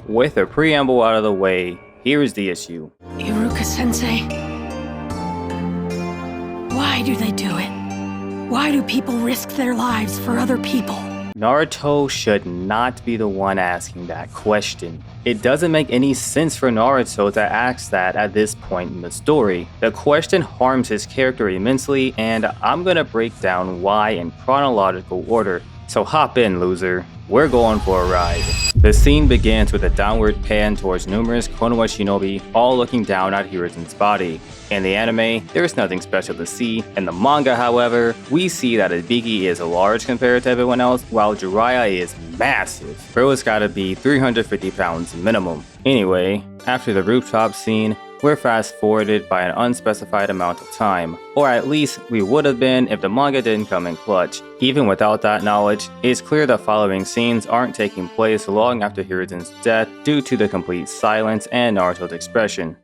with a preamble out of the way, here's the issue. Iruka-sensei, why do they do it? Why do people risk their lives for other people? Naruto should not be the one asking that question. It doesn't make any sense for Naruto to ask that at this point in the story. The question harms his character immensely, and I'm gonna break down why in chronological order. So hop in, loser. We're going for a ride. The scene begins with a downward pan towards numerous Konoha Shinobi all looking down at Hiruzen's body. In the anime, there's nothing special to see. In the manga, however, we see that Ibiki is large compared to everyone else, while Jiraiya is massive. Bro's gotta be 350 pounds minimum. Anyway, after the rooftop scene, we're fast forwarded by an unspecified amount of time, or at least we would have been if the manga didn't come in clutch. Even without that knowledge, it's clear the following scenes aren't taking place long after Hiruzen's death due to the complete silence and Naruto's expression.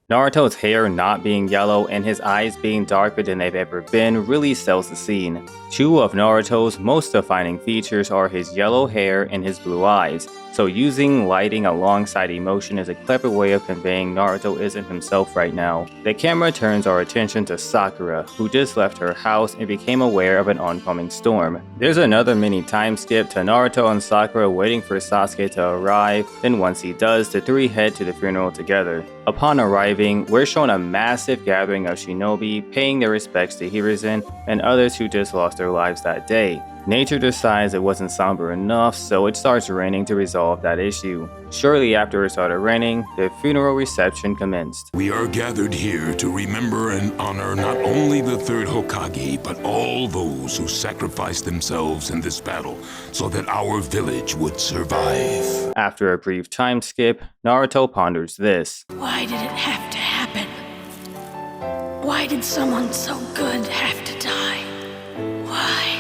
Naruto's hair not being yellow and his eyes being darker than they've ever been really sells the scene. Two of Naruto's most defining features are his yellow hair and his blue eyes, so using lighting alongside emotion is a clever way of conveying Naruto isn't himself right now. The camera turns our attention to Sakura, who just left her house and became aware of an oncoming storm. There's another mini time skip to Naruto and Sakura waiting for Sasuke to arrive, then once he does, the three head to the funeral together. Upon arriving, we're shown a massive gathering of shinobi paying their respects to Hiruzen and others who just lost their lives that day. Nature decides it wasn't somber enough, so it starts raining to resolve that issue. Shortly after it started raining, the funeral reception commenced. We are gathered here to remember and honor not only the Third Hokage, but all those who sacrificed themselves in this battle so that our village would survive. After a brief time skip, Naruto ponders this. Why did it have to happen? Why did someone so good have to die? Why?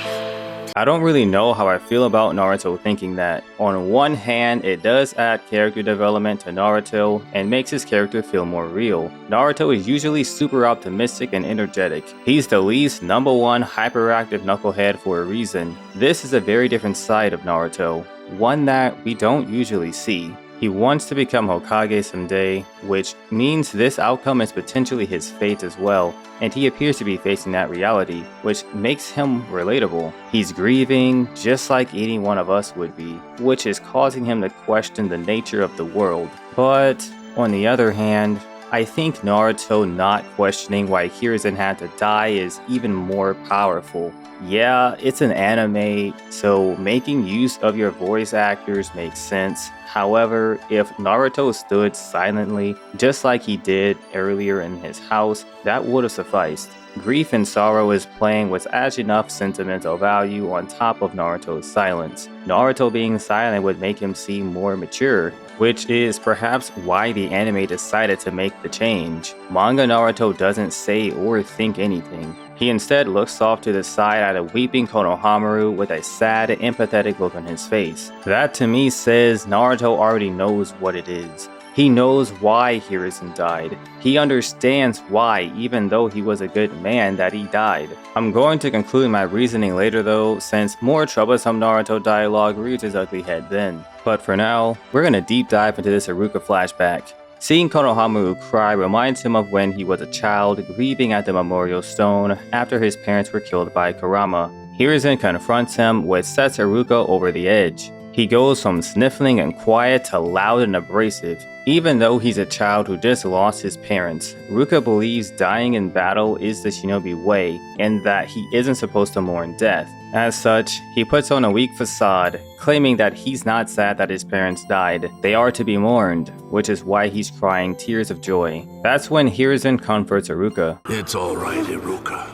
I don't really know how I feel about Naruto thinking that. On one hand, it does add character development to Naruto and makes his character feel more real. Naruto is usually super optimistic and energetic. He's the least #1 hyperactive knucklehead for a reason. This is a very different side of Naruto, one that we don't usually see. He wants to become Hokage someday, which means this outcome is potentially his fate as well, and he appears to be facing that reality, which makes him relatable. He's grieving just like any one of us would be, which is causing him to question the nature of the world. But on the other hand, I think Naruto not questioning why Hiruzen had to die is even more powerful. Yeah, it's an anime, so making use of your voice actors makes sense. However, if Naruto stood silently, just like he did earlier in his house, that would have sufficed. Grief and sorrow is playing with adds enough sentimental value on top of Naruto's silence. Naruto being silent would make him seem more mature, which is perhaps why the anime decided to make the change. Manga Naruto doesn't say or think anything. He instead looks off to the side at a weeping Konohamaru with a sad, empathetic look on his face. That to me says Naruto already knows what it is. He knows why Hiruzen died. He understands why, even though he was a good man, that he died. I'm going to conclude my reasoning later though, since more troublesome Naruto dialogue rears his ugly head then. But for now, we're gonna deep dive into this Iruka flashback. Seeing Konohamaru cry reminds him of when he was a child grieving at the memorial stone after his parents were killed by Kurama. Hiruzen confronts him, which sets Iruka over the edge. He goes from sniffling and quiet to loud and abrasive. Even though he's a child who just lost his parents, Iruka believes dying in battle is the shinobi way, and that he isn't supposed to mourn death. As such, he puts on a weak facade, claiming that he's not sad that his parents died. They are to be mourned, which is why he's crying tears of joy. That's when Hiruzen comforts Iruka. It's all right, Iruka.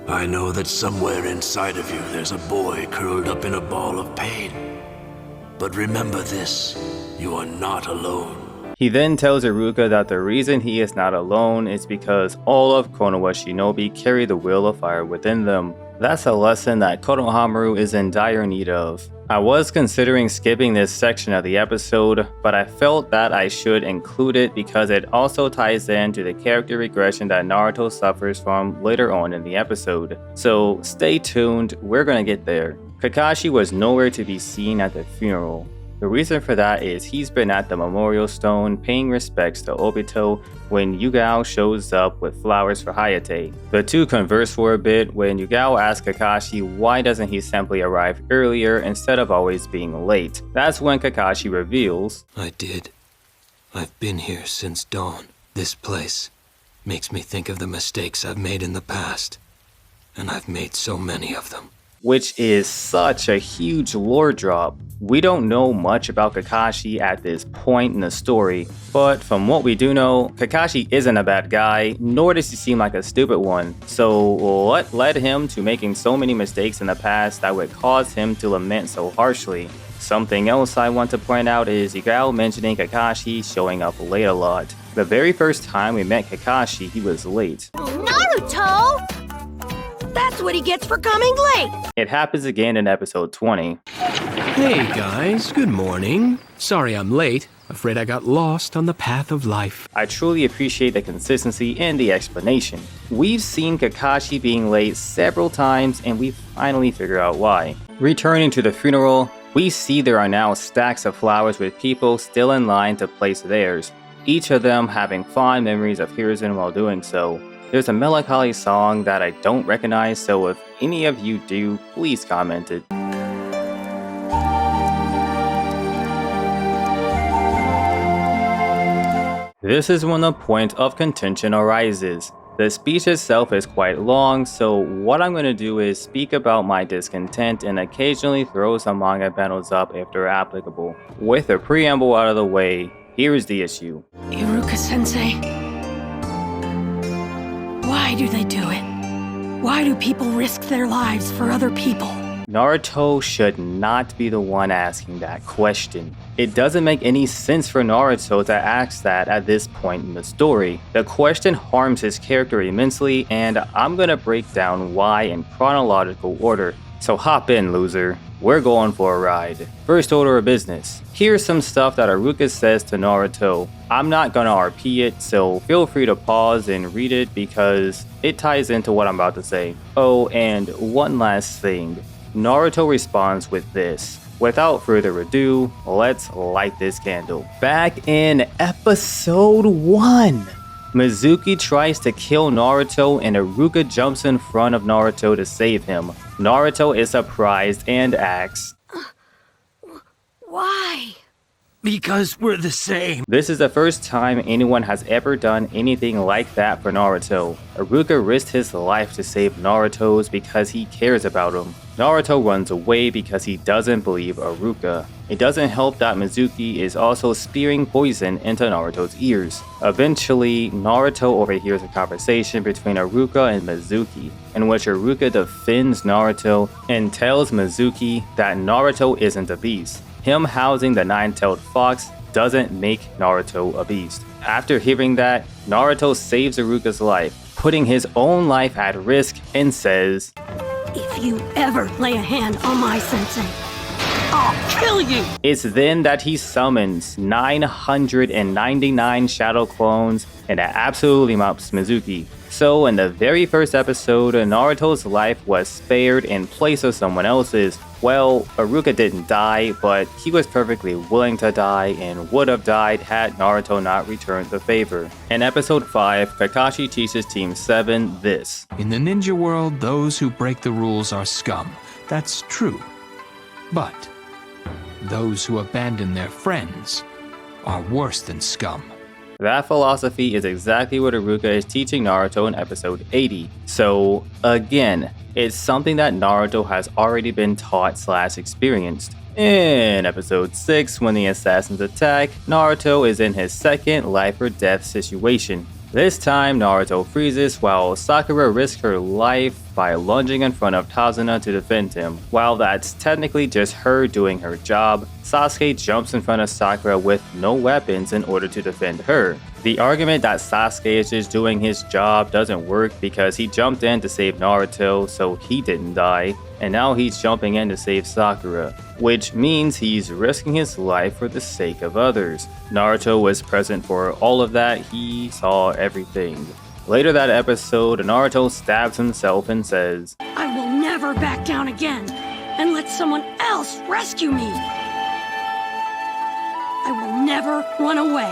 I know that somewhere inside of you there's a boy curled up in a ball of pain. But remember this, you are not alone. He then tells Iruka that the reason he is not alone is because all of Konoha Shinobi carry the will of fire within them. That's a lesson that Konohamaru is in dire need of. I was considering skipping this section of the episode, but I felt that I should include it because it also ties in to the character regression that Naruto suffers from later on in the episode. So stay tuned, we're gonna get there. Kakashi was nowhere to be seen at the funeral. The reason for that is he's been at the memorial stone paying respects to Obito when Yugao shows up with flowers for Hayate. The two converse for a bit when Yugao asks Kakashi why doesn't he simply arrive earlier instead of always being late. That's when Kakashi reveals, I did. I've been here since dawn. This place makes me think of the mistakes I've made in the past. And I've made so many of them. which is such a huge lore drop. We don't know much about Kakashi at this point in the story, but from what we do know, Kakashi isn't a bad guy, nor does he seem like a stupid one. So what led him to making so many mistakes in the past that would cause him to lament so harshly? Something else I want to point out is Yugao mentioning Kakashi showing up late a lot. The very first time we met Kakashi, he was late. Naruto! That's what he gets for coming late! It happens again in episode 20. Hey guys, good morning. Sorry I'm late. Afraid I got lost on the path of life. I truly appreciate the consistency and the explanation. We've seen Kakashi being late several times and we finally figure out why. Returning to the funeral, we see there are now stacks of flowers with people still in line to place theirs, each of them having fond memories of Hiruzen while doing so. There's a melancholy song that I don't recognize, so if any of you do, please comment it. This is when the point of contention arises. The speech itself is quite long, so what I'm going to do is speak about my discontent and occasionally throw some manga panels up if they're applicable. With the preamble out of the way, here's the issue. Iruka-sensei, why do they do it? Why do people risk their lives for other people? Naruto should not be the one asking that question. It doesn't make any sense for Naruto to ask that at this point in the story. The question harms his character immensely, and I'm gonna break down why in chronological order. So hop in, loser. We're going for a ride. First order of business. Here's some stuff that Iruka says to Naruto. I'm not gonna RP it, so feel free to pause and read it because it ties into what I'm about to say. Oh, and one last thing. Naruto responds with this. Without further ado, let's light this candle. Back in episode 1, Mizuki tries to kill Naruto and Iruka jumps in front of Naruto to save him. Naruto is surprised and asks, Why? Because we're the same. this is the first time anyone has ever done anything like that for Naruto. Iruka risked his life to save Naruto's because he cares about him. Naruto runs away because he doesn't believe Iruka. It doesn't help that Mizuki is also spearing poison into Naruto's ears. Eventually, Naruto overhears a conversation between Iruka and Mizuki, in which Iruka defends Naruto and tells Mizuki that Naruto isn't a beast. Him housing the nine-tailed fox doesn't make Naruto a beast. After hearing that, Naruto saves Iruka's life, putting his own life at risk and says, If you ever lay a hand on my sensei, I'll kill you! It's then that he summons 999 shadow clones and absolutely mops Mizuki. So in the very first episode, Naruto's life was spared in place of someone else's. Well, Iruka didn't die, but he was perfectly willing to die and would have died had Naruto not returned the favor. In episode 5, Kakashi teaches Team 7 this. In the ninja world, those who break the rules are scum. That's true. But those who abandon their friends are worse than scum. That philosophy is exactly what Iruka is teaching Naruto in episode 80. So, again, it's something that Naruto has already been taught/experienced. In episode 6, when the assassins attack, Naruto is in his second life or death situation. This time, Naruto freezes while Sakura risks her life by lunging in front of Tazuna to defend him. While that's technically just her doing her job, Sasuke jumps in front of Sakura with no weapons in order to defend her. The argument that Sasuke is just doing his job doesn't work because he jumped in to save Naruto so he didn't die, and now he's jumping in to save Sakura, which means he's risking his life for the sake of others. Naruto was present for all of that, he saw everything. Later that episode, Naruto stabs himself and says, I will never back down again and let someone else rescue me. I will never run away,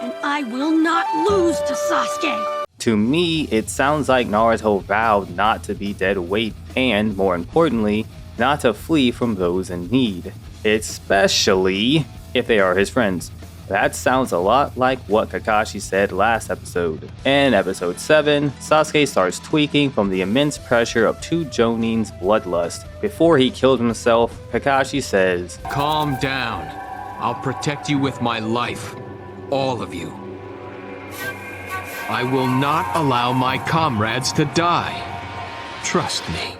and I will not lose to Sasuke. To me, it sounds like Naruto vowed not to be dead weight and, more importantly, not to flee from those in need, especially if they are his friends. That sounds a lot like what Kakashi said last episode. In episode 7, Sasuke starts tweaking from the immense pressure of 2 Jonin's bloodlust. Before he killed himself, Kakashi says, Calm down. I'll protect you with my life. All of you. I will not allow my comrades to die. Trust me.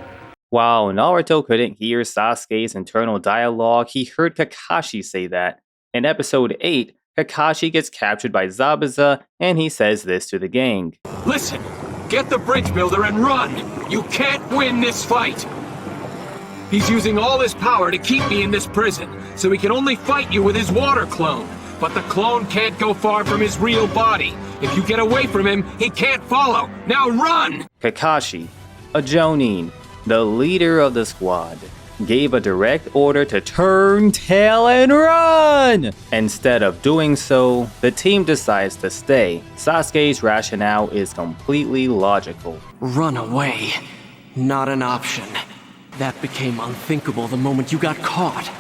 While Naruto couldn't hear Sasuke's internal dialogue, he heard Kakashi say that. In episode 8, Kakashi gets captured by Zabuza, and he says this to the gang. Listen, get the bridge builder and run. You can't win this fight. He's using all his power to keep me in this prison, so he can only fight you with his water clone. But the clone can't go far from his real body. If you get away from him, he can't follow. Now run! Kakashi, a Jonin, the leader of the squad, gave a direct order to turn tail and run! Instead of doing so, the team decides to stay. Sasuke's rationale is completely logical. Run away. Not an option. That became unthinkable the moment you got caught.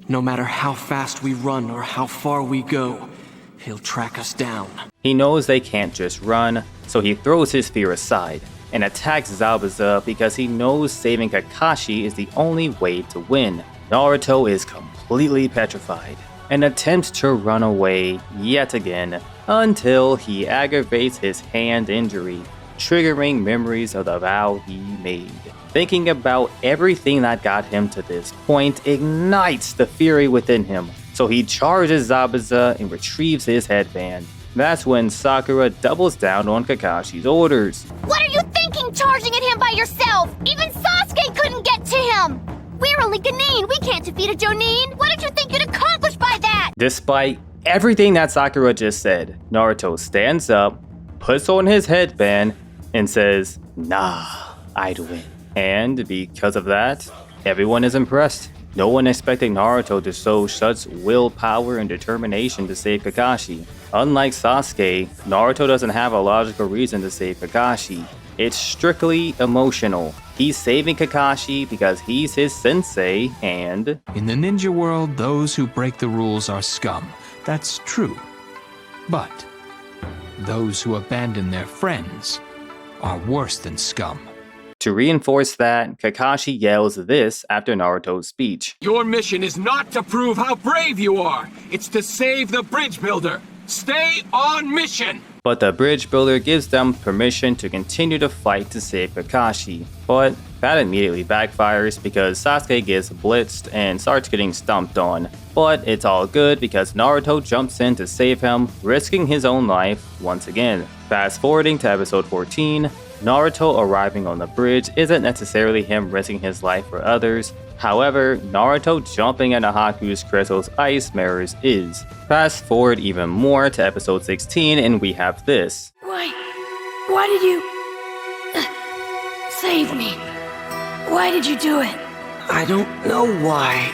No matter how fast we run or how far we go, he'll track us down. He knows they can't just run, so he throws his fear aside and attacks Zabuza because he knows saving Kakashi is the only way to win. Naruto is completely petrified and attempts to run away yet again until he aggravates his hand injury, triggering memories of the vow he made. Thinking about everything that got him to this point ignites the fury within him, so he charges Zabuza and retrieves his headband. That's when Sakura doubles down on Kakashi's orders. What are you thinking, charging at him by yourself? Even Sasuke couldn't get to him! We're only Ganin, we can't defeat a Jonin! What did you think you'd accomplish by that? Despite everything that Sakura just said, Naruto stands up, puts on his headband, and says, Nah, I'd win. And because of that, everyone is impressed. No one expected Naruto to show such willpower and determination to save Kakashi. Unlike Sasuke, Naruto doesn't have a logical reason to save Kakashi. It's strictly emotional. He's saving Kakashi because he's his sensei and... In the ninja world, those who break the rules are scum. That's true. But those who abandon their friends are worse than scum. To reinforce that, Kakashi yells this after Naruto's speech. Your mission is not to prove how brave you are. It's to save the bridge builder. Stay on mission! But the bridge builder gives them permission to continue to fight to save Kakashi. But that immediately backfires because Sasuke gets blitzed and starts getting stomped on. But it's all good because Naruto jumps in to save him, risking his own life once again. Fast forwarding to episode 14, Naruto arriving on the bridge isn't necessarily him risking his life for others. However, Naruto jumping into Haku's crystal's ice mirrors is. Fast forward even more to episode 16 and we have this. Why did you... save me? Why did you do it? I don't know why.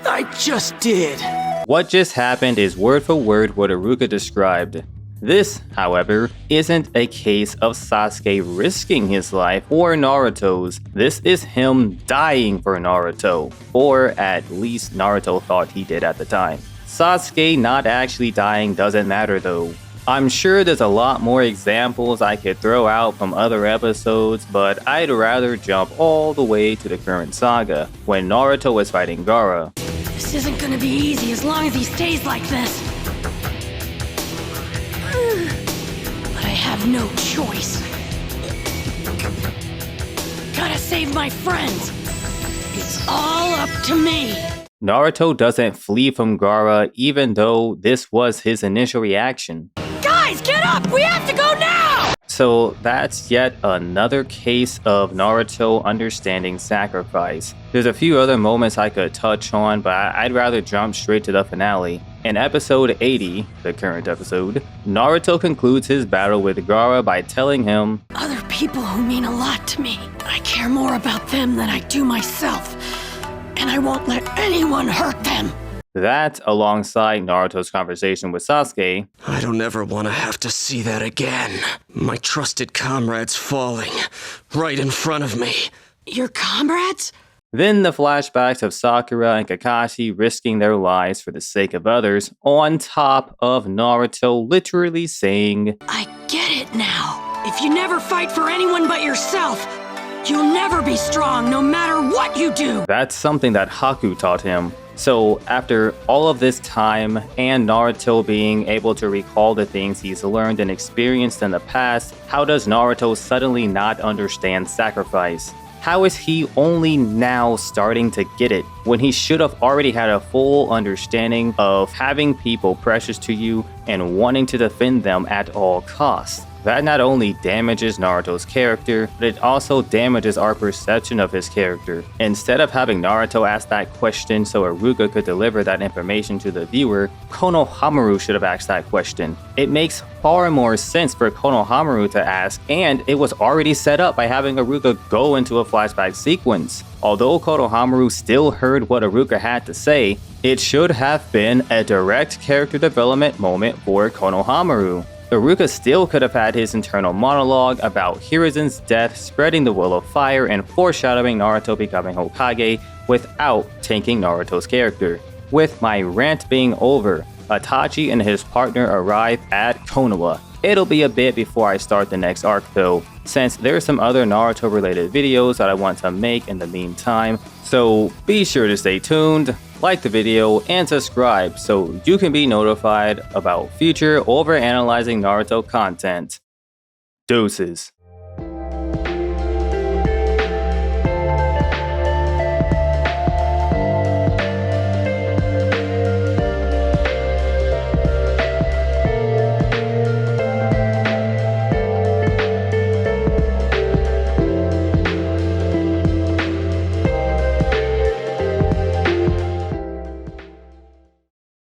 I just did. What just happened is word for word what Iruka described. This, however, isn't a case of Sasuke risking his life or Naruto's. This is him dying for Naruto, or at least Naruto thought he did at the time. Sasuke not actually dying doesn't matter though. I'm sure there's a lot more examples I could throw out from other episodes, but I'd rather jump all the way to the current saga, when Naruto is fighting Gaara. This isn't gonna be easy as long as he stays like this. no choice. Gotta save my friends. It's all up to me. Naruto doesn't flee from Gaara even though this was his initial reaction. Guys, get up! We have to go now! So that's yet another case of Naruto understanding sacrifice. There's a few other moments I could touch on, but I'd rather jump straight to the finale. In episode 80, the current episode, Naruto concludes his battle with Gaara by telling him, Other people who mean a lot to me. I care more about them than I do myself. And I won't let anyone hurt them. that alongside Naruto's conversation with Sasuke, I don't ever want to have to see that again. My trusted comrades falling right in front of me. Your comrades? then the flashbacks of Sakura and Kakashi risking their lives for the sake of others, on top of Naruto literally saying, I get it now. If you never fight for anyone but yourself, you'll never be strong no matter what you do. that's something that Haku taught him. So after all of this time and Naruto being able to recall the things he's learned and experienced in the past, how does Naruto suddenly not understand sacrifice? How is he only now starting to get it when he should have already had a full understanding of having people precious to you and wanting to defend them at all costs? That not only damages Naruto's character, but it also damages our perception of his character. Instead of having Naruto ask that question so Iruka could deliver that information to the viewer, Konohamaru should have asked that question. It makes far more sense for Konohamaru to ask, and it was already set up by having Iruka go into a flashback sequence. Although Konohamaru still heard what Iruka had to say, it should have been a direct character development moment for Konohamaru. Iruka still could have had his internal monologue about Hiruzen's death spreading the will of fire and foreshadowing Naruto becoming Hokage without tanking Naruto's character. With my rant being over, Itachi and his partner arrive at Konoha. It'll be a bit before I start the next arc though, since there's some other Naruto related videos that I want to make in the meantime, so be sure to stay tuned, like the video, and subscribe so you can be notified about future overanalyzing Naruto content. Deuces.